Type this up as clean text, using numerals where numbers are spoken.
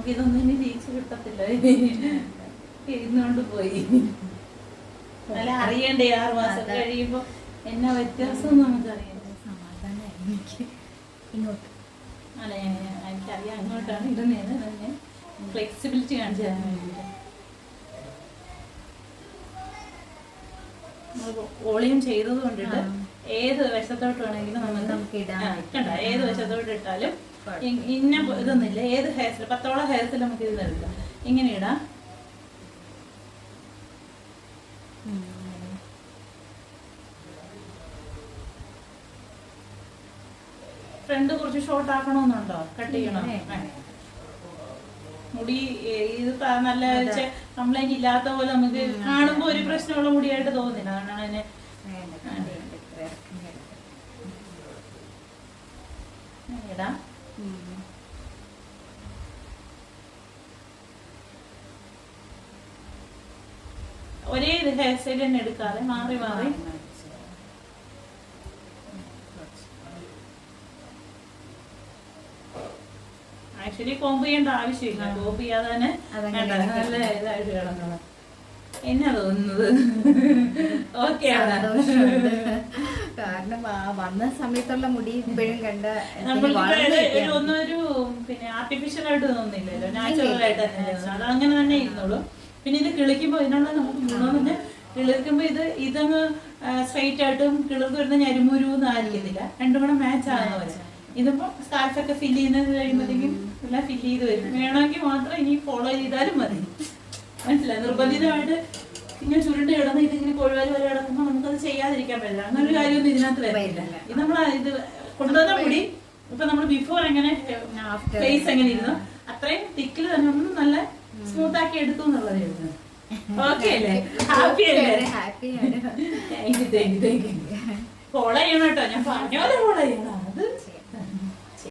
നമുക്കിതൊന്നും ഇനി തിരിച്ചു കിട്ടത്തില്ല. ഇരുന്നോണ്ട് പോയി. അല്ല അറിയണ്ടേ 6 മാസം കഴിയുമ്പോ എന്നാ വ്യത്യാസം നമുക്കറിയണ്ടേ. സമാധാനം എനിക്ക് ഇങ്ങോട്ട് അല്ലെ എനിക്കറിയാം അങ്ങോട്ടാണ് ഇടുന്നതെന്ന് തന്നെ ഫ്ലെക്സിബിലിറ്റി കാണിച്ചു തരാൻ വേണ്ടിയിട്ട്. വോളിയം ചെയ്തത് കൊണ്ടിട്ട് ഏത് വശത്തോട്ട് വേണമെങ്കിലും നമുക്ക് കണ്ട ഏത് വശത്തോട്ട് ഇട്ടാലും ഇന്ന ഇതൊന്നുമില്ല. ഏത് ഹെയർസിൽ 10ഓളം ഹെയർസിൽ നമുക്ക് ഇത് എടുക്കാം. ഇങ്ങനെ ഇടാം. ഫ്രണ്ട് കുറച്ച് ഷോർട്ട് ആക്കണമെന്നുണ്ടോ? കട്ട് ചെയ്യണോ? മുടി ഇത് നല്ല കംപ്ലൈന്റ് ഇല്ലാത്ത പോലെ നമുക്ക് കാണുമ്പോ ഒരു പ്രശ്നമുള്ള മുടിയായിട്ട് തോന്നുന്നില്ല. അതാണ് അതിനെ ഇടാം. ഒരേ ഹെയർ സ്റ്റൈൽ തന്നെ എടുക്കാതെ മാറി മാറി ആക്ച്വലി കോമ്പ് ചെയ്യേണ്ട ആവശ്യമില്ല. കോമ്പ് ചെയ്യാതെ തന്നെ നല്ല ഇതായിട്ട് കിടക്കണം. എന്നാ തോന്നുന്നത്? ഓക്കെ കാരണം വന്ന സമയത്തുള്ള മുടി ഇപ്പോഴും കണ്ട ഒന്നൊരു പിന്നെ ആർട്ടിഫിഷ്യൽ ആയിട്ട് തോന്നില്ലല്ലോ, നാച്ചുറൽ ആയിട്ട് തന്നെ അത് അങ്ങനെ തന്നെ ഇരുന്നോളൂ. പിന്നെ ഇത് കിളിക്കുമ്പോ ഇതിനുള്ള നമുക്ക് ഗുണം തന്നെ കിളിർക്കുമ്പോ ഇതങ്ങ് സ്ട്രൈറ്റ് ആയിട്ടും കിളിർക്ക് വരുന്ന ഞരുമുരുന്ന് ആയിരിക്കത്തില്ല. രണ്ടും കൂടെ മാച്ച് ആകുന്ന പോലെ. ഇതിപ്പോ സ്കാർഫൊക്കെ ഫില്ല് ചെയ്യുന്നത് കഴിയുമ്പോഴത്തേക്കും എല്ലാം ഫില്ല് ചെയ്ത് വരും. വേണമെങ്കിൽ മാത്രം ഇനി ഫോളോ ചെയ്താലും മതി. മനസ്സിലായി? നിർബന്ധിതമായിട്ട് ഇങ്ങനെ ചുരുണ്ട് കിടന്ന് ഇതിങ്ങനെ കൊഴുവാല് വരെ കിടക്കുമ്പോൾ നമുക്കത് ചെയ്യാതിരിക്കാൻ പറ്റില്ല. അങ്ങനൊരു കാര്യമൊന്നും ഇതിനകത്ത് വരില്ല. ഇത് നമ്മൾ ഇത് കൊണ്ടുവന്ന മുടി ഇപ്പൊ നമ്മൾ ബിഫോർ എങ്ങനെ ഫേസ് എങ്ങനെ ഇരുന്നു അത്രയും തിക്കിൽ തന്നെ ഒന്നും നല്ല സ്മൂത്ത് ആക്കി എടുത്തു എന്നുള്ളത് എഴുതുന്നത്. ഓക്കെ അല്ലേ? ഹാപ്പി അല്ലേ? ഹാപ്പിയാണ്. Thank you. ഫോളോ ചെയ്യണം കേട്ടോ. ഞാൻ പറഞ്ഞ പോലെ ഫോളോ ചെയ്യണം. അത്